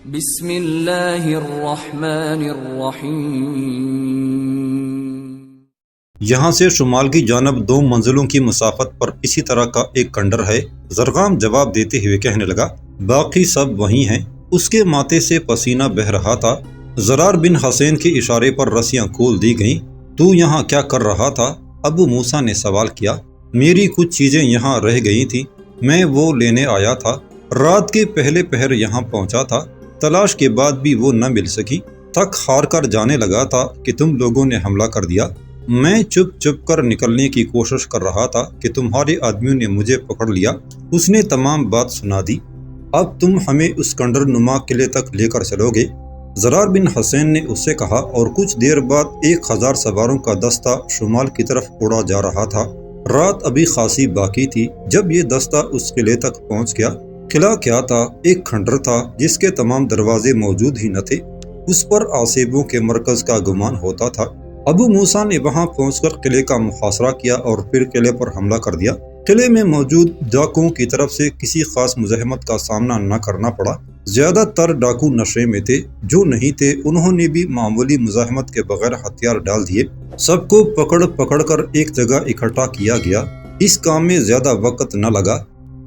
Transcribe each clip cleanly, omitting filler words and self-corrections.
بسم اللہ الرحمن الرحیم۔ یہاں سے شمال کی جانب 2 منزلوں کی مسافت پر اسی طرح کا ایک کنڈر ہے۔ زرغام جواب دیتے ہوئے کہنے لگا، باقی سب وہی ہیں۔ اس کے ماتھے سے پسینہ بہہ رہا تھا۔ زرار بن حسین کے اشارے پر رسیاں کھول دی گئیں۔ تو یہاں کیا کر رہا تھا؟ ابو موسیٰ نے سوال کیا۔ میری کچھ چیزیں یہاں رہ گئی تھیں، میں وہ لینے آیا تھا۔ رات کے پہلے پہر یہاں پہنچا تھا، تلاش کے بعد بھی وہ نہ مل سکی۔ تھک ہار کر جانے لگا تھا کہ تم لوگوں نے حملہ کر دیا۔ میں چپ چپ کر نکلنے کی کوشش کر رہا تھا کہ تمہارے آدمیوں نے مجھے پکڑ لیا۔ اس نے تمام بات سنا دی۔ اب تم ہمیں اس کنڈر نما قلعے تک لے کر چلو گے؟ زرار بن حسین نے اس سے کہا، اور کچھ دیر بعد 1000 سواروں کا دستہ شمال کی طرف اڑا جا رہا تھا۔ رات ابھی خاصی باقی تھی جب یہ دستہ اس قلعے تک پہنچ گیا۔ قلعہ کیا تھا؟ ایک کھنڈر تھا جس کے تمام دروازے موجود ہی نہ تھے۔ اس پر آسیبوں کے مرکز کا گمان ہوتا تھا۔ ابو موسیٰ نے وہاں پہنچ کر قلعے کا محاصرہ کیا اور پھر قلعے پر حملہ کر دیا۔ قلعے میں موجود ڈاکوؤں کی طرف سے کسی خاص مزاحمت کا سامنا نہ کرنا پڑا۔ زیادہ تر ڈاکو نشے میں تھے، جو نہیں تھے انہوں نے بھی معمولی مزاحمت کے بغیر ہتھیار ڈال دیے۔ سب کو پکڑ پکڑ کر ایک جگہ اکٹھا کیا گیا۔ اس کام میں زیادہ وقت نہ لگا۔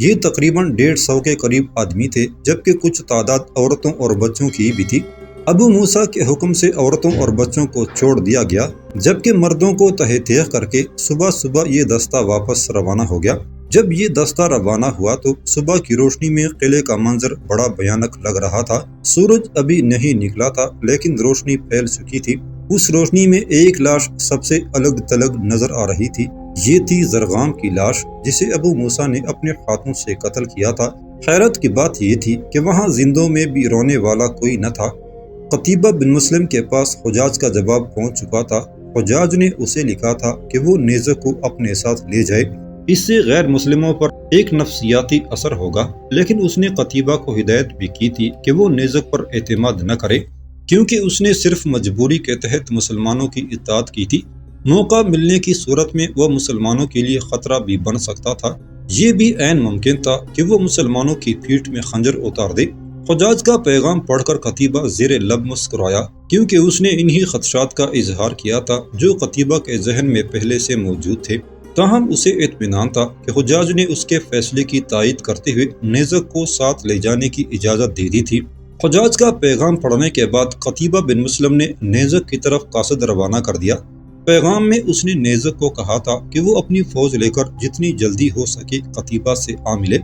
یہ تقریباً 150 کے قریب آدمی تھے، جبکہ کچھ تعداد عورتوں اور بچوں کی بھی تھی۔ ابو موسیٰ کے حکم سے عورتوں اور بچوں کو چھوڑ دیا گیا، جبکہ مردوں کو تہہ تیغ کر کے صبح صبح یہ دستہ واپس روانہ ہو گیا۔ جب یہ دستہ روانہ ہوا تو صبح کی روشنی میں قلعے کا منظر بڑا بھیانک لگ رہا تھا۔ سورج ابھی نہیں نکلا تھا، لیکن روشنی پھیل چکی تھی۔ اس روشنی میں ایک لاش سب سے الگ تلگ نظر آ رہی تھی۔ یہ تھی زرغام کی لاش، جسے ابو موسیٰ نے اپنے ہاتھوں سے قتل کیا تھا۔ حیرت کی بات یہ تھی کہ وہاں زندوں میں بھی رونے والا کوئی نہ تھا۔ قتیبہ بن مسلم کے پاس حجاج کا جواب پہنچ چکا تھا۔ حجاج نے اسے لکھا تھا کہ وہ نیزک کو اپنے ساتھ لے جائے، اس سے غیر مسلموں پر ایک نفسیاتی اثر ہوگا، لیکن اس نے قتیبہ کو ہدایت بھی کی تھی کہ وہ نیزک پر اعتماد نہ کرے، کیونکہ اس نے صرف مجبوری کے تحت مسلمانوں کی اطاعت کی تھی۔ موقع ملنے کی صورت میں وہ مسلمانوں کے لیے خطرہ بھی بن سکتا تھا۔ یہ بھی عین ممکن تھا کہ وہ مسلمانوں کی پیٹھ میں خنجر اتار دے۔ حجاج کا پیغام پڑھ کر قتیبہ زیر لب مسکرایا، کیونکہ اس نے انہی خدشات کا اظہار کیا تھا جو قتیبہ کے ذہن میں پہلے سے موجود تھے۔ تاہم اسے اطمینان تھا کہ حجاج نے اس کے فیصلے کی تائید کرتے ہوئے نیزک کو ساتھ لے جانے کی اجازت دے دی تھی۔ حجاج کا پیغام پڑھنے کے بعد قتیبہ بن مسلم نے نیزک کی طرف قاصد روانہ کر دیا۔ پیغام میں اس نے نیزک کو کہا تھا کہ وہ اپنی فوج لے کر جتنی جلدی ہو سکے قتیبہ سے آ ملے۔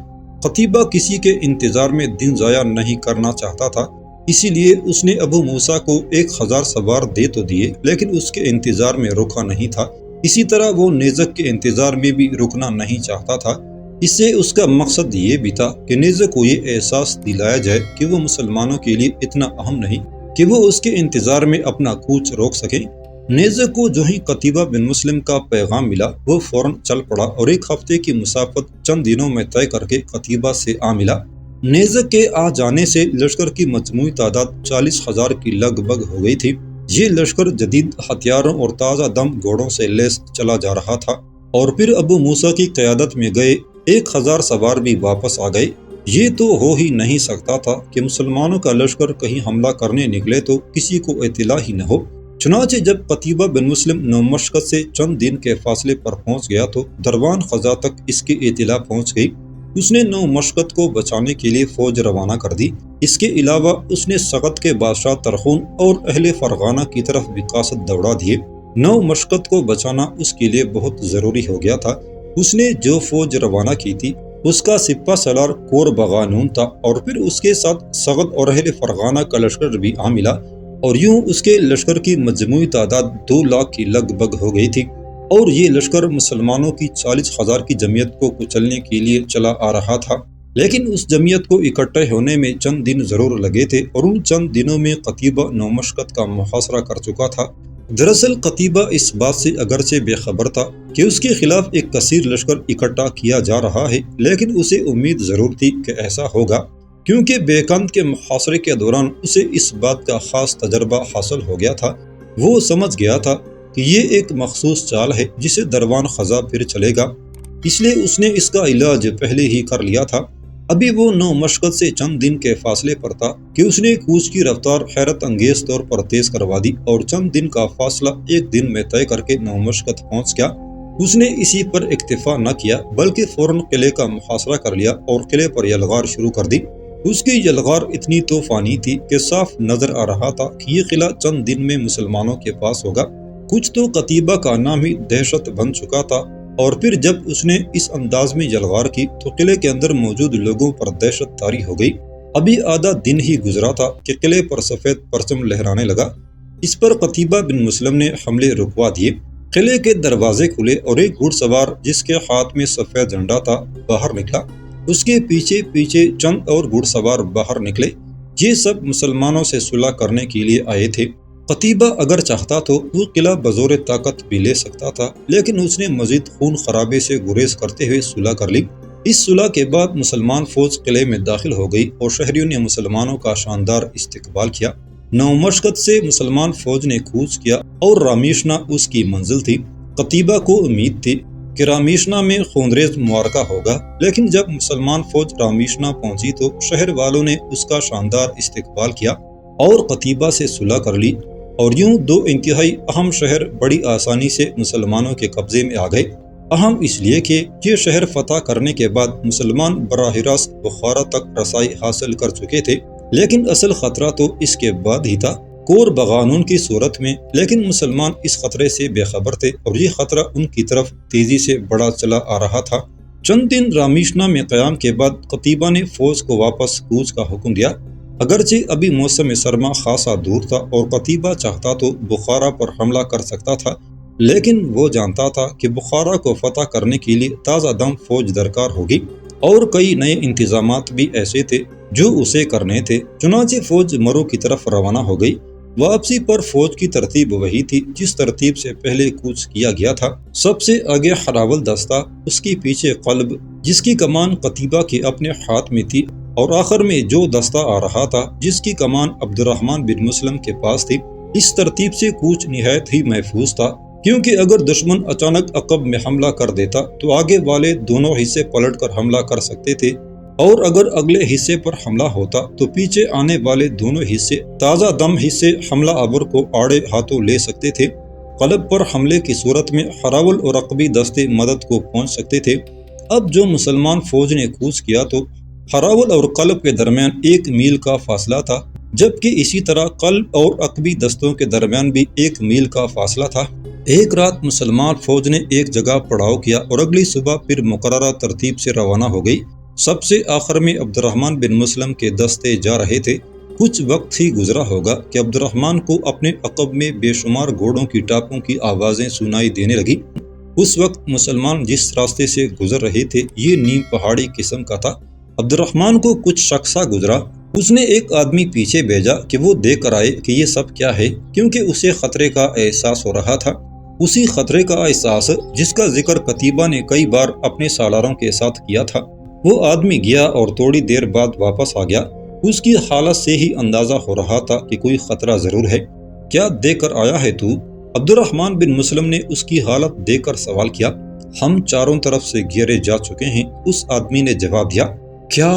قتیبہ کسی کے انتظار میں دن ضائع نہیں کرنا چاہتا تھا، اسی لیے اس نے ابو موسیٰ کو 1000 سوار دے تو دیے، لیکن اس کے انتظار میں رکا نہیں تھا۔ اسی طرح وہ نیزک کے انتظار میں بھی رکنا نہیں چاہتا تھا۔ اس سے اس کا مقصد یہ بھی تھا کہ نیزک کو یہ احساس دلایا جائے کہ وہ مسلمانوں کے لیے اتنا اہم نہیں کہ وہ اس کے انتظار میں اپنا کوچ روک سکیں۔ نیزک کو جو ہی قتیبہ بن مسلم کا پیغام ملا، وہ فوراً چل پڑا اور 1 ہفتے کی مسافت چند دنوں میں طے کر کے قتیبہ سے آ ملا۔ نیزک کے آ جانے سے لشکر کی مجموعی تعداد 40,000 کی لگ بھگ ہو گئی تھی۔ یہ لشکر جدید ہتھیاروں اور تازہ دم گھوڑوں سے لیس چلا جا رہا تھا، اور پھر ابو موسیٰ کی قیادت میں گئے 1000 سوار بھی واپس آ گئے۔ یہ تو ہو ہی نہیں سکتا تھا کہ مسلمانوں کا لشکر کہیں حملہ کرنے نکلے تو کسی کو اطلاع ہی نہ ہو۔ چنانچہ جب قتیبہ بن مسلم نو مشقت سے چند دن کے فاصلے پر پہنچ گیا تو دروان خزا تک اس کی اطلاع پہنچ گئی۔ اس نے نو مشقت کو بچانے کے لیے فوج روانہ کر دی۔ اس کے علاوہ اس نے سقط کے بادشاہ ترخون اور اہل فرغانہ کی طرف بھی قاصد دوڑا دیے۔ نو مشقت کو بچانا اس کے لیے بہت ضروری ہو گیا تھا۔ اس نے جو فوج روانہ کی تھی اس کا سپہ سالار کور بغانون تھا، اور پھر اس کے ساتھ سغد اور اہل فرغانہ کا لشکر بھی آ ملا، اور یوں اس کے لشکر کی مجموعی تعداد 2 لاکھ کی لگ بھگ ہو گئی تھی، اور یہ لشکر مسلمانوں کی 40,000 کی جمعیت کو کچلنے کے لیے چلا آ رہا تھا۔ لیکن اس جمعیت کو اکٹھے ہونے میں چند دن ضرور لگے تھے، اور ان چند دنوں میں قتیبہ نو مشقت کا محاصرہ کر چکا تھا۔ دراصل قتیبہ اس بات سے اگرچہ بے خبر تھا کہ اس کے خلاف ایک کثیر لشکر اکٹھا کیا جا رہا ہے، لیکن اسے امید ضرور تھی کہ ایسا ہوگا، کیونکہ بیکند کے محاصرے کے دوران اسے اس بات کا خاص تجربہ حاصل ہو گیا تھا۔ وہ سمجھ گیا تھا کہ یہ ایک مخصوص چال ہے جسے دروان خزا پھر چلے گا، اس لیے اس نے اس کا علاج پہلے ہی کر لیا تھا۔ ابھی وہ نو مشقت سے چند دن کے فاصلے پر تھا کہ اس نے کوچ کی رفتار حیرت انگیز طور پر تیز کروا دی اور چند دن کا فاصلہ ایک دن میں طے کر کے نو مشقت پہنچ گیا۔ اس نے اسی پر اکتفا نہ کیا بلکہ فوراً قلعے کا محاصرہ کر لیا اور قلعے پر یلغار شروع کر دی۔ اس کی یلغار اتنی طوفانی تھی کہ صاف نظر آ رہا تھا کہ یہ قلعہ چند دن میں مسلمانوں کے پاس ہوگا۔ کچھ تو قتیبہ کا نام ہی دہشت بن چکا تھا، اور پھر جب اس نے اس انداز میں یلغار کی تو قلعے کے اندر موجود لوگوں پر دہشت طاری ہو گئی۔ ابھی آدھا دن ہی گزرا تھا کہ قلعے پر سفید پرچم لہرانے لگا۔ اس پر قتیبہ بن مسلم نے حملے رکوا دیے۔ قلعے کے دروازے کھلے اور ایک گھڑ سوار جس کے ہاتھ میں سفید جھنڈا تھا باہر نکلا۔ اس کے پیچھے پیچھے چند اور گھڑ سوار باہر نکلے۔ یہ سب مسلمانوں سے صلح کرنے کے لیے آئے تھے۔ قتیبہ اگر چاہتا تو وہ قلعہ بزور طاقت بھی لے سکتا تھا، لیکن اس نے مزید خون خرابے سے گریز کرتے ہوئے صلح کر لی۔ اس صلح کے بعد مسلمان فوج قلعے میں داخل ہو گئی اور شہریوں نے مسلمانوں کا شاندار استقبال کیا۔ نو مشقت سے مسلمان فوج نے کوچ کیا اور رامیشنا اس کی منزل تھی۔ قتیبہ کو امید تھی کہ رامیشنا میں خونریز معرکہ ہوگا، لیکن جب مسلمان فوج رامیشنا پہنچی تو شہر والوں نے اس کا شاندار استقبال کیا اور قتیبہ سے صلح کر لی، اور یوں دو انتہائی اہم شہر بڑی آسانی سے مسلمانوں کے قبضے میں آ گئے۔ اہم اس لیے کہ یہ شہر فتح کرنے کے بعد مسلمان براہ راست بخارا تک رسائی حاصل کر چکے تھے، لیکن اصل خطرہ تو اس کے بعد ہی تھا، کور بغانون کی صورت میں۔ لیکن مسلمان اس خطرے سے بے خبر تھے اور یہ خطرہ ان کی طرف تیزی سے بڑھا چلا آ رہا تھا۔ چند دن رامیشنا میں قیام کے بعد قتیبہ نے فوج کو واپس کوچ کا حکم دیا۔ اگرچہ ابھی موسم سرما خاصا دور تھا اور قتیبہ چاہتا تو بخارا پر حملہ کر سکتا تھا، لیکن وہ جانتا تھا کہ بخارا کو فتح کرنے کے لیے تازہ دم فوج درکار ہوگی، اور کئی نئے انتظامات بھی ایسے تھے جو اسے کرنے تھے۔ چنانچہ فوج مرو کی طرف روانہ ہو گئی۔ واپسی پر فوج کی ترتیب وہی تھی جس ترتیب سے پہلے کوچ کیا گیا تھا۔ سب سے آگے حراول دستہ، اس کے پیچھے قلب جس کی کمان قتیبہ کے اپنے ہاتھ میں تھی، اور آخر میں جو دستہ آ رہا تھا جس کی کمان عبد الرحمن بن مسلم کے پاس تھی۔ اس ترتیب سے کوچ نہایت ہی محفوظ تھا، کیونکہ اگر دشمن اچانک عقب میں حملہ کر دیتا تو آگے والے دونوں حصے پلٹ کر حملہ کر سکتے تھے، اور اگر اگلے حصے پر حملہ ہوتا تو پیچھے آنے والے دونوں حصے تازہ دم حصے حملہ آور کو آڑے ہاتھوں لے سکتے تھے۔ قلب پر حملے کی صورت میں حراول اور عقبی دستے مدد کو پہنچ سکتے تھے۔ اب جو مسلمان فوج نے کوچ کیا تو حراول اور قلب کے درمیان 1 میل کا فاصلہ تھا، جبکہ اسی طرح قلب اور عقبی دستوں کے درمیان بھی 1 میل کا فاصلہ تھا۔ ایک رات مسلمان فوج نے ایک جگہ پڑاؤ کیا اور اگلی صبح پھر مقررہ ترتیب سے روانہ ہو گئی۔ سب سے آخر میں عبد الرحمن بن مسلم کے دستے جا رہے تھے۔ کچھ وقت ہی گزرا ہوگا کہ عبد الرحمن کو اپنے عقب میں بے شمار گھوڑوں کی ٹاپوں کی آوازیں سنائی دینے لگی۔ اس وقت مسلمان جس راستے سے گزر رہے تھے یہ نیم پہاڑی قسم کا تھا۔ عبد الرحمن کو کچھ شک سا گزرا۔ اس نے ایک آدمی پیچھے بھیجا کہ وہ دیکھ کر آئے کہ یہ سب کیا ہے، کیونکہ اسے خطرے کا احساس ہو رہا تھا۔ اسی خطرے کا احساس جس کا ذکر قتیبہ نے کئی بار اپنے سالاروں کے ساتھ کیا تھا۔ وہ آدمی گیا اور تھوڑی دیر بعد واپس آ گیا۔ اس کی حالت سے ہی اندازہ ہو رہا تھا کہ کوئی خطرہ ضرور ہے۔ کیا دیکھ کر آیا ہے تو؟ عبد الرحمن بن مسلم نے اس کی حالت دیکھ کر سوال کیا۔ ہم چاروں طرف سے گھیرے جا چکے ہیں، اس آدمی نے جواب دیا۔ کیا؟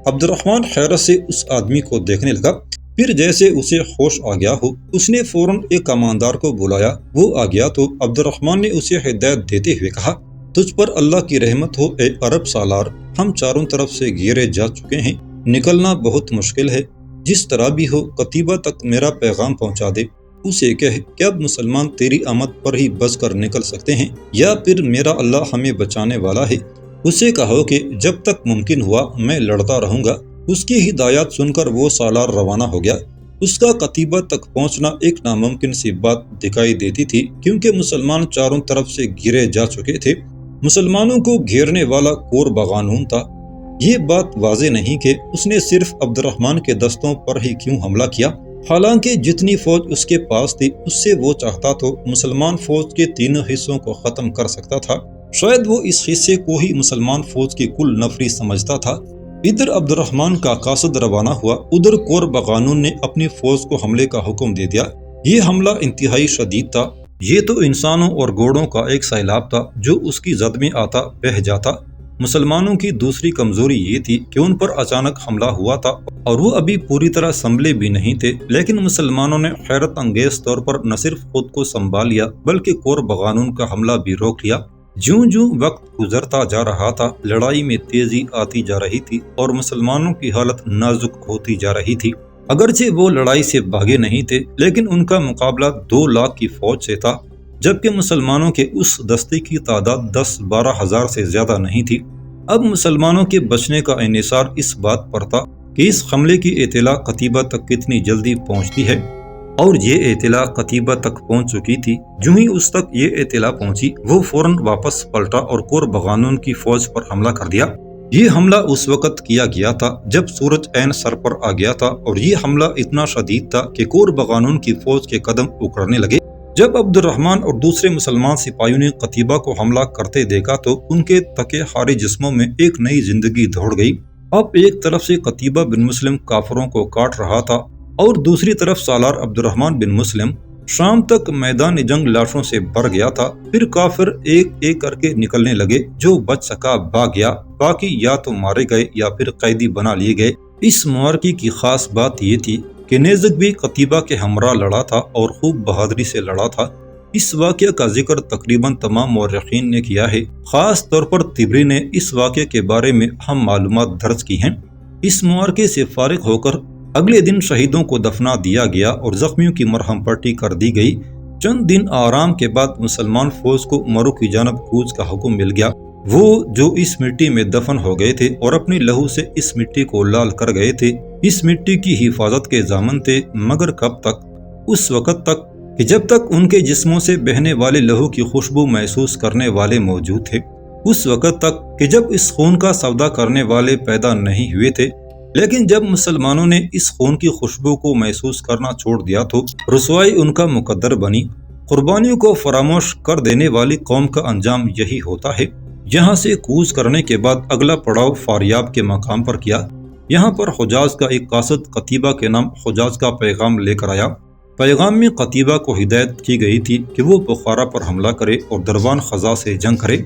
عبد الرحمن حیرت سے اس آدمی کو دیکھنے لگا۔ پھر جیسے اسے ہوش آ گیا ہو اس نے فوراً ایک کماندار کو بلایا۔ وہ آ گیا تو عبد الرحمن نے اسے ہدایت دیتے ہوئے کہا، تجھ پر اللہ کی رحمت ہو اے عرب سالار، ہم چاروں طرف سے گھیرے جا چکے ہیں، نکلنا بہت مشکل ہے۔ جس طرح بھی ہو قتیبہ تک میرا پیغام پہنچا دے، اسے کہہ کہ اب مسلمان تیری آمد پر ہی بچ کر نکل سکتے ہیں، یا پھر میرا اللہ ہمیں بچانے والا ہے۔ اسے کہو کہ جب تک ممکن ہوا میں لڑتا رہوں گا۔ اس کی ہدایات سن کر وہ سالار روانہ ہو گیا۔ اس کا قتیبہ تک پہنچنا ایک ناممکن سی بات دکھائی دیتی تھی، کیونکہ مسلمان چاروں طرف سے گھیرے جا چکے تھے۔ مسلمانوں کو گھیرنے والا کور بغانون تھا۔ یہ بات واضح نہیں کہ اس نے صرف عبد الرحمن کے دستوں پر ہی کیوں حملہ کیا، حالانکہ جتنی فوج اس کے پاس تھی اس سے وہ چاہتا تو مسلمان فوج کے تینوں حصوں کو ختم کر سکتا تھا۔ شاید وہ اس حصے کو ہی مسلمان فوج کی کل نفری سمجھتا تھا۔ ادھر عبد الرحمن کا قاصد روانہ ہوا، ادھر کور بغانون نے اپنی فوج کو حملے کا حکم دے دیا۔ یہ حملہ انتہائی شدید تھا۔ یہ تو انسانوں اور گھوڑوں کا ایک سیلاب تھا جو اس کی زد میں آتا بہہ جاتا۔ مسلمانوں کی دوسری کمزوری یہ تھی کہ ان پر اچانک حملہ ہوا تھا اور وہ ابھی پوری طرح سنبھلے بھی نہیں تھے، لیکن مسلمانوں نے حیرت انگیز طور پر نہ صرف خود کو سنبھال لیا بلکہ کور بغانون کا حملہ بھی روک لیا۔ جوں جوں وقت گزرتا جا رہا تھا، لڑائی میں تیزی آتی جا رہی تھی اور مسلمانوں کی حالت نازک ہوتی جا رہی تھی۔ اگرچہ وہ لڑائی سے بھاگے نہیں تھے، لیکن ان کا مقابلہ 2 لاکھ کی فوج سے تھا، جبکہ مسلمانوں کے اس دستے کی تعداد 10-12 ہزار سے زیادہ نہیں تھی۔ اب مسلمانوں کے بچنے کا انحصار اس بات پر تھا کہ اس حملے کی اطلاع قتیبہ تک کتنی جلدی پہنچتی ہے، اور یہ اطلاع قتیبہ تک پہنچ چکی تھی۔ جو ہی اس تک یہ اطلاع پہنچی، وہ فوراً واپس پلٹا اور کور بغانون کی فوج پر حملہ کر دیا۔ یہ حملہ اس وقت کیا گیا تھا جب سورج عین سر پر آ گیا تھا، اور یہ حملہ اتنا شدید تھا کہ کور بغانون کی فوج کے قدم اکڑنے لگے۔ جب عبد الرحمن اور دوسرے مسلمان سپاہیوں نے قتیبہ کو حملہ کرتے دیکھا تو ان کے تکے ہارے جسموں میں ایک نئی زندگی دوڑ گئی۔ اب ایک طرف سے قتیبہ بن مسلم کافروں کو کاٹ رہا تھا اور دوسری طرف سالار عبد الرحمن بن مسلم شام تک میدان جنگ لاشوں سے بھر گیا تھا۔ پھر کافر ایک ایک کر کے نکلنے لگے، جو بچ سکا بھاگ گیا، باقی یا تو مارے گئے یا پھر قیدی بنا لیے گئے۔ اس معرکے کی خاص بات یہ تھی کہ نیزک بھی قتیبہ کے ہمراہ لڑا تھا اور خوب بہادری سے لڑا تھا۔ اس واقعہ کا ذکر تقریباً تمام مورخین نے کیا ہے، خاص طور پر طبری نے اس واقعے کے بارے میں اہم معلومات درج کی ہیں۔ اس معرکے سے فارغ ہو کر اگلے دن شہیدوں کو دفنا دیا گیا اور زخمیوں کی مرہم پٹی کر دی گئی۔ چند دن آرام کے بعد مسلمان فوج کو مرو کی جانب کوچ کا حکم مل گیا۔ وہ جو اس مٹی میں دفن ہو گئے تھے اور اپنی لہو سے اس مٹی کو لال کر گئے تھے، اس مٹی کی حفاظت کے ضامن تھے، مگر کب تک؟ اس وقت تک کہ جب تک ان کے جسموں سے بہنے والے لہو کی خوشبو محسوس کرنے والے موجود تھے، اس وقت تک کہ جب اس خون کا سودا کرنے والے پیدا نہیں ہوئے تھے۔ لیکن جب مسلمانوں نے اس خون کی خوشبو کو محسوس کرنا چھوڑ دیا تو رسوائی ان کا مقدر بنی۔ قربانیوں کو فراموش کر دینے والی قوم کا انجام یہی ہوتا ہے۔ یہاں سے کوچ کرنے کے بعد اگلا پڑاؤ فاریاب کے مقام پر کیا۔ یہاں پر حجاز کا ایک قاصد قتیبہ کے نام حجاز کا پیغام لے کر آیا۔ پیغام میں قتیبہ کو ہدایت کی گئی تھی کہ وہ بخارا پر حملہ کرے اور دروان خزا سے جنگ کرے۔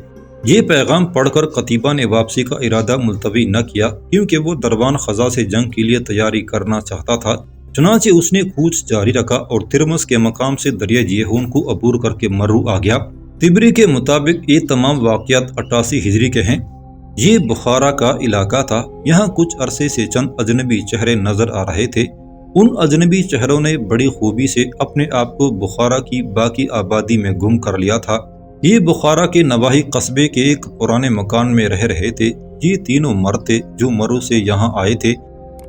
یہ پیغام پڑھ کر قتیبہ نے واپسی کا ارادہ ملتوی نہ کیا، کیونکہ وہ دروان خزا سے جنگ کے لیے تیاری کرنا چاہتا تھا۔ چنانچہ اس نے کوچ جاری رکھا اور ترمس کے مقام سے دریا جیہون کو عبور کر کے مرو آ گیا۔ طبری کے مطابق یہ تمام واقعات 88 ہجری کے ہیں۔ یہ بخارا کا علاقہ تھا۔ یہاں کچھ عرصے سے چند اجنبی چہرے نظر آ رہے تھے۔ ان اجنبی چہروں نے بڑی خوبی سے اپنے آپ کو بخارا کی باقی آبادی میں گم کر لیا تھا۔ یہ بخارا کے نواحی قصبے کے ایک پرانے مکان میں رہ رہے تھے۔ یہ تینوں مرد تھے جو مرو سے یہاں آئے تھے۔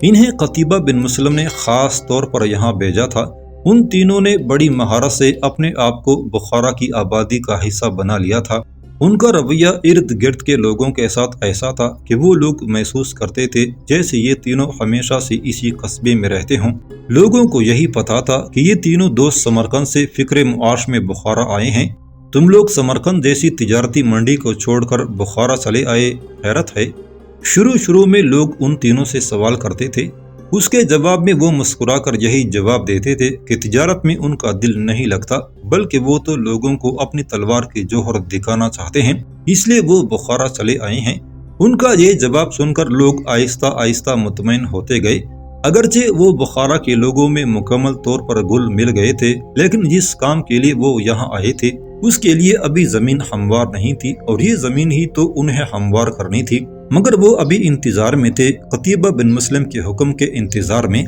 انہیں قتیبہ بن مسلم نے خاص طور پر یہاں بھیجا تھا۔ ان تینوں نے بڑی مہارت سے اپنے آپ کو بخارا کی آبادی کا حصہ بنا لیا تھا۔ ان کا رویہ ارد گرد کے لوگوں کے ساتھ ایسا تھا کہ وہ لوگ محسوس کرتے تھے جیسے یہ تینوں ہمیشہ سے اسی قصبے میں رہتے ہوں۔ لوگوں کو یہی پتا تھا کہ یہ تینوں دوست سمرقند سے فکر معاش میں بخارا آئے ہیں۔ تم لوگ سمرقند جیسی تجارتی منڈی کو چھوڑ کر بخارا چلے آئے، حیرت ہے۔ شروع میں لوگ ان تینوں سے سوال کرتے تھے۔ اس کے جواب میں وہ مسکرا کر یہی جواب دیتے تھے کہ تجارت میں ان کا دل نہیں لگتا، بلکہ وہ تو لوگوں کو اپنی تلوار کی جوہر دکھانا چاہتے ہیں، اس لیے وہ بخارا چلے آئے ہیں۔ ان کا یہ جواب سن کر لوگ آہستہ آہستہ مطمئن ہوتے گئے۔ اگرچہ وہ بخارا کے لوگوں میں مکمل طور پر گل مل گئے تھے، لیکن جس کام کے لیے وہ یہاں آئے تھے اس کے لیے ابھی زمین ہموار نہیں تھی، اور یہ زمین ہی تو انہیں ہموار کرنی تھی۔ مگر وہ ابھی انتظار میں تھے، قتیبہ بن مسلم کے حکم کے انتظار میں۔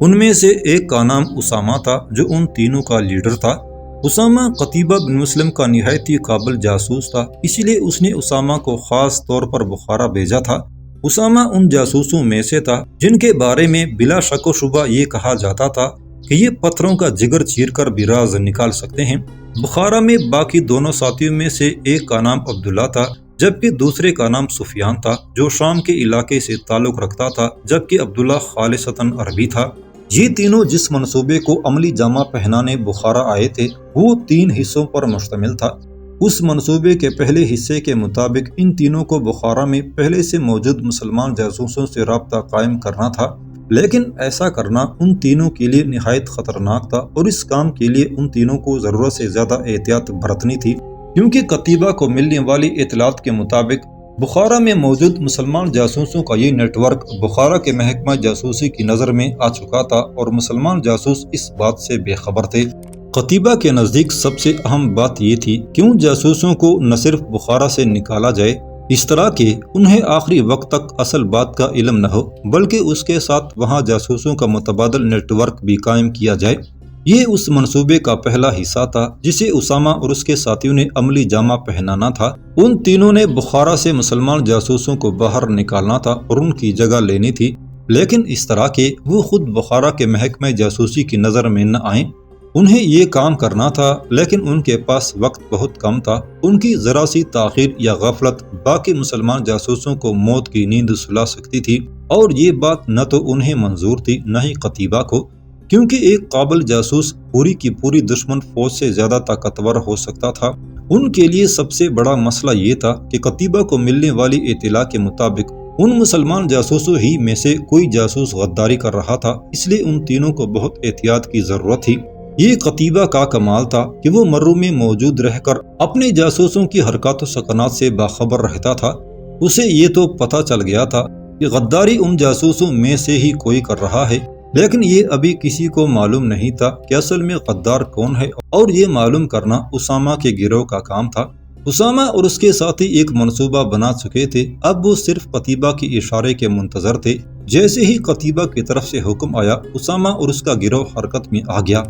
ان میں سے ایک کا نام اسامہ تھا جو ان تینوں کا لیڈر تھا۔ اسامہ قتیبہ بن مسلم کا نہایت ہی قابل جاسوس تھا، اسی لیے اس نے اسامہ کو خاص طور پر بخارا بھیجا تھا۔ اسامہ ان جاسوسوں میں سے تھا جن کے بارے میں بلا شک و شبہ یہ کہا جاتا تھا کہ یہ پتھروں کا جگر چیر کر بھی راز نکال سکتے ہیں۔ بخارا میں باقی دونوں ساتھیوں میں سے ایک کا نام عبداللہ تھا، جبکہ دوسرے کا نام سفیان تھا جو شام کے علاقے سے تعلق رکھتا تھا، جبکہ عبداللہ خالصتاً عربی تھا۔ یہ تینوں جس منصوبے کو عملی جامہ پہنانے بخارا آئے تھے وہ 3 حصوں پر مشتمل تھا۔ اس منصوبے کے پہلے حصے کے مطابق ان تینوں کو بخارا میں پہلے سے موجود مسلمان جاسوسوں سے رابطہ قائم کرنا تھا، لیکن ایسا کرنا ان تینوں کے لیے نہایت خطرناک تھا، اور اس کام کے لیے ان تینوں کو ضرورت سے زیادہ احتیاط برتنی تھی، کیونکہ قتیبہ کو ملنے والی اطلاعات کے مطابق بخارا میں موجود مسلمان جاسوسوں کا یہ نیٹ ورک بخارا کے محکمہ جاسوسی کی نظر میں آ چکا تھا اور مسلمان جاسوس اس بات سے بے خبر تھے۔ قتیبہ کے نزدیک سب سے اہم بات یہ تھی کہ ان جاسوسوں کو نہ صرف بخارا سے نکالا جائے اس طرح کہ انہیں آخری وقت تک اصل بات کا علم نہ ہو، بلکہ اس کے ساتھ وہاں جاسوسوں کا متبادل نیٹ ورک بھی قائم کیا جائے۔ یہ اس منصوبے کا پہلا حصہ تھا جسے اسامہ اور اس کے ساتھیوں نے عملی جامہ پہنانا تھا۔ ان تینوں نے بخارا سے مسلمان جاسوسوں کو باہر نکالنا تھا اور ان کی جگہ لینی تھی، لیکن اس طرح کہ وہ خود بخارا کے محکمہ جاسوسی کی نظر میں نہ آئیں۔ انہیں یہ کام کرنا تھا لیکن ان کے پاس وقت بہت کم تھا۔ ان کی ذرا سی تاخیر یا غفلت باقی مسلمان جاسوسوں کو موت کی نیند سلا سکتی تھی، اور یہ بات نہ تو انہیں منظور تھی نہ ہی قتیبہ کو، کیونکہ ایک قابل جاسوس پوری کی پوری دشمن فوج سے زیادہ طاقتور ہو سکتا تھا۔ ان کے لیے سب سے بڑا مسئلہ یہ تھا کہ قتیبہ کو ملنے والی اطلاع کے مطابق ان مسلمان جاسوسوں ہی میں سے کوئی جاسوس غداری کر رہا تھا، اس لیے ان تینوں کو بہت احتیاط کی ضرورت تھی۔ یہ قتیبہ کا کمال تھا کہ وہ مرو میں موجود رہ کر اپنے جاسوسوں کی حرکات و سکنات سے باخبر رہتا تھا۔ اسے یہ تو پتہ چل گیا تھا کہ غداری ان جاسوسوں میں سے ہی کوئی کر رہا ہے، لیکن یہ ابھی کسی کو معلوم نہیں تھا کہ اصل میں غدار کون ہے، اور یہ معلوم کرنا اسامہ کے گروہ کا کام تھا۔ اسامہ اور اس کے ساتھی ایک منصوبہ بنا چکے تھے، اب وہ صرف قتیبہ کے اشارے کے منتظر تھے۔ جیسے ہی قتیبہ کی طرف سے حکم آیا، اسامہ اور اس کا گروہ حرکت میں آ گیا۔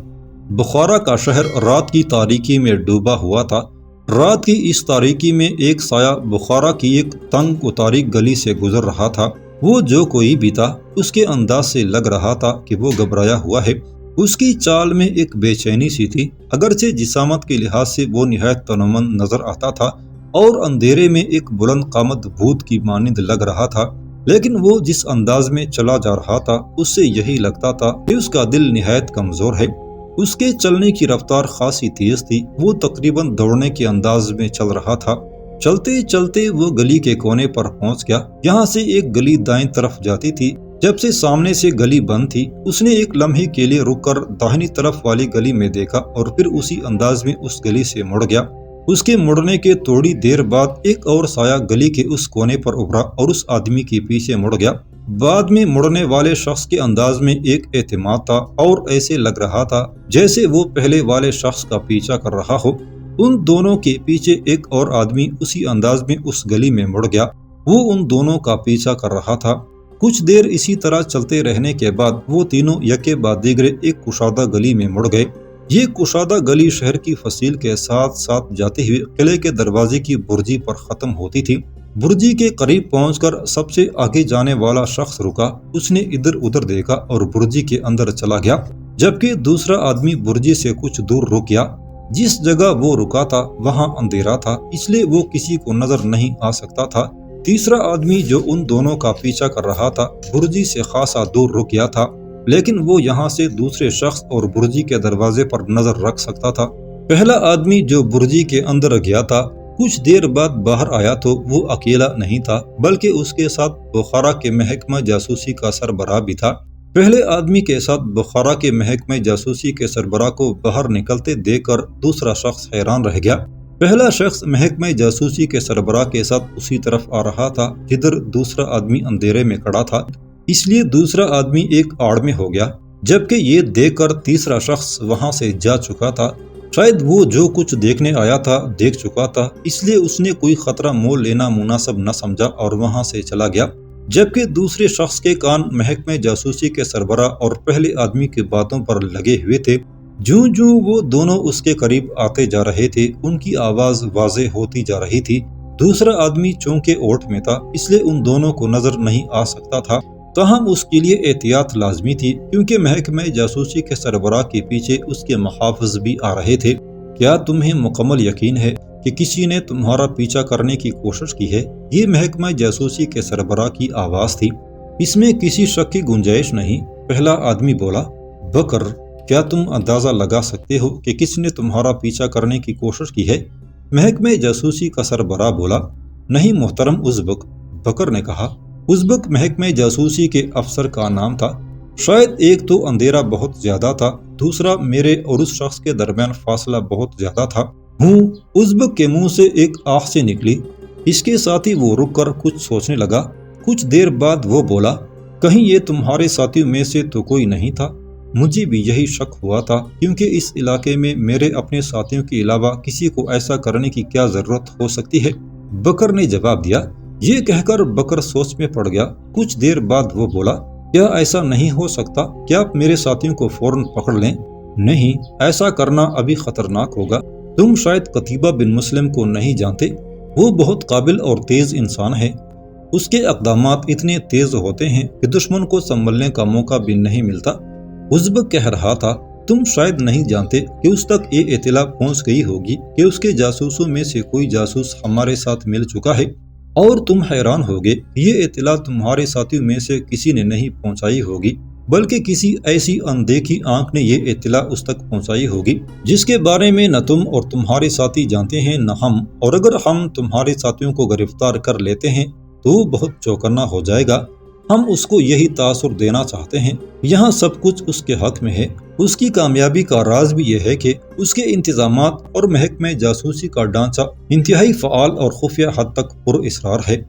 بخارا کا شہر رات کی تاریکی میں ڈوبا ہوا تھا۔ رات کی اس تاریکی میں ایک سایہ بخارا کی ایک تنگ و تاریک گلی سے گزر رہا تھا۔ وہ جو کوئی بھی تھا اس کے انداز سے لگ رہا تھا کہ وہ گھبرایا ہوا ہے۔ اس کی چال میں ایک بے چینی سی تھی، اگرچہ جسامت کے لحاظ سے وہ نہایت تنومند نظر آتا تھا اور اندھیرے میں ایک بلند قامت بھوت کی مانند لگ رہا تھا، لیکن وہ جس انداز میں چلا جا رہا تھا اس سے یہی لگتا تھا کہ اس کا دل نہایت کمزور ہے۔ اس کے چلنے کی رفتار خاصی تیز تھی، وہ تقریباً دوڑنے کے انداز میں چل رہا تھا۔ چلتے چلتے وہ گلی کے کونے پر پہنچ گیا، یہاں سے ایک گلی دائیں طرف جاتی تھی۔ جب سے سامنے سے گلی بند تھی، اس نے ایک لمحے کے لیے رک کر داہنی طرف والی گلی میں دیکھا اور پھر اسی انداز میں اس گلی سے مڑ گیا۔ اس کے مڑنے کے تھوڑی دیر بعد ایک اور سایہ گلی کے اس کونے پر ابھرا اور اس آدمی کے پیچھے مڑ گیا۔ بعد میں مڑنے والے شخص کے انداز میں ایک اعتماد تھا اور ایسے لگ رہا تھا جیسے وہ پہلے والے شخص کا پیچھا کر رہا ہو۔ ان دونوں کے پیچھے ایک اور آدمی اسی انداز میں اس گلی میں مڑ گیا، وہ ان دونوں کا پیچھا کر رہا تھا۔ کچھ دیر اسی طرح چلتے رہنے کے بعد وہ تینوں یکے بعد دیگرے ایک کشادہ گلی میں مڑ گئے۔ یہ کشادہ گلی شہر کی فصیل کے ساتھ ساتھ جاتے ہوئے قلعے کے دروازے کی برجی پر ختم ہوتی تھی۔ برجی کے قریب پہنچ کر سب سے آگے جانے والا شخص رکا، اس نے ادھر ادھر دیکھا اور برجی کے اندر چلا گیا، جبکہ دوسرا آدمی برجی سے کچھ دور رک گیا۔ جس جگہ وہ رکا تھا وہاں اندھیرا تھا، اس لیے وہ کسی کو نظر نہیں آ سکتا تھا۔ تیسرا آدمی جو ان دونوں کا پیچھا کر رہا تھا برجی سے خاصا دور رک گیا تھا، لیکن وہ یہاں سے دوسرے شخص اور برجی کے دروازے پر نظر رکھ سکتا تھا۔ پہلا آدمی جو برجی کے اندر گیا تھا کچھ دیر بعد باہر آیا تو وہ اکیلا نہیں تھا، بلکہ اس کے ساتھ بخارا کے محکمہ جاسوسی کا سربراہ بھی تھا۔ پہلے آدمی کے ساتھ بخارا کے محکمہ جاسوسی کے سربراہ کو باہر نکلتے دیکھ کر دوسرا شخص حیران رہ گیا۔ پہلا شخص محکمہ جاسوسی کے سربراہ کے ساتھ اسی طرف آ رہا تھا جدھر دوسرا آدمی اندھیرے میں کھڑا تھا، اس لیے دوسرا آدمی ایک آڑ میں ہو گیا، جبکہ یہ دیکھ کر تیسرا شخص وہاں سے جا چکا تھا۔ شاید وہ جو کچھ دیکھنے آیا تھا دیکھ چکا تھا، اس لیے اس نے کوئی خطرہ مول لینا مناسب نہ سمجھا اور وہاں سے چلا گیا، جبکہ دوسرے شخص کے کان محکمہ جاسوسی کے سربراہ اور پہلے آدمی کی باتوں پر لگے ہوئے تھے۔ جوں جوں وہ دونوں اس کے قریب آتے جا رہے تھے ان کی آواز واضح ہوتی جا رہی تھی۔ دوسرا آدمی چونکہ اوٹ میں تھا اس لیے ان دونوں کو نظر نہیں آ سکتا تھا، تاہم اس کے لیے احتیاط لازمی تھی کیونکہ محکمہ جاسوسی کے سربراہ کے پیچھے اس کے محافظ بھی آ رہے تھے۔ کیا تمہیں مکمل یقین ہے کہ کسی نے تمہارا پیچھا کرنے کی کوشش کی ہے؟ یہ محکمہ جاسوسی کے سربراہ کی آواز تھی، اس میں کسی شک کی گنجائش نہیں۔ پہلا آدمی بولا، بکر، کیا تم اندازہ لگا سکتے ہو کہ کس نے تمہارا پیچھا کرنے کی کوشش کی ہے؟ محکمہ جاسوسی کا سربراہ بولا، نہیں محترم ازبک۔ بکر نے کہا، ازبک محکمہ جاسوسی کے افسر کا نام تھا۔ شاید ایک تو اندھیرا بہت زیادہ تھا، دوسرا میرے اور اس شخص کے درمیان فاصلہ بہت زیادہ تھا۔ ازبک کے منہ سے ایک آہ سے نکلی۔ اس کے ساتھ ہی وہ رک کر کچھ سوچنے لگا۔ کچھ دیر بعد وہ بولا، کہیں یہ تمہارے ساتھیوں میں سے تو کوئی نہیں تھا؟ مجھے بھی یہی شک ہوا تھا، کیونکہ اس علاقے میں میرے اپنے ساتھیوں کے علاوہ کسی کو ایسا کرنے کی کیا ضرورت ہو سکتی ہے؟ بکر نے جواب دیا۔ یہ کہہ کر بکر سوچ میں پڑ گیا۔ کچھ دیر بعد وہ بولا، کیا ایسا نہیں ہو سکتا کہ آپ میرے ساتھیوں کو فوراً پکڑ لیں؟ نہیں، ایسا کرنا ابھی خطرناک ہوگا۔ تم شاید قتیبہ بن مسلم کو نہیں جانتے، وہ بہت قابل اور تیز انسان ہے۔ اس کے اقدامات اتنے تیز ہوتے ہیں کہ دشمن کو سنبھلنے کا موقع بھی نہیں ملتا۔ ازبک کہہ رہا تھا، تم شاید نہیں جانتے کہ اس تک یہ اطلاع پہنچ گئی ہوگی کہ اس کے جاسوسوں میں سے کوئی جاسوس ہمارے ساتھ مل چکا ہے، اور تم حیران ہوگے کہ یہ اطلاع تمہارے ساتھیوں میں سے کسی نے نہیں پہنچائی ہوگی، بلکہ کسی ایسی اندیکھی آنکھ نے یہ اطلاع اس تک پہنچائی ہوگی جس کے بارے میں نہ تم اور تمہارے ساتھی جانتے ہیں نہ ہم، اور اگر ہم تمہارے ساتھیوں کو گرفتار کر لیتے ہیں تو وہ بہت چوکنا ہو جائے گا۔ ہم اس کو یہی تاثر دینا چاہتے ہیں، یہاں سب کچھ اس کے حق میں ہے۔ اس کی کامیابی کا راز بھی یہ ہے کہ اس کے انتظامات اور محکمہ جاسوسی کا ڈھانچہ انتہائی فعال اور خفیہ حد تک پر اسرار ہے۔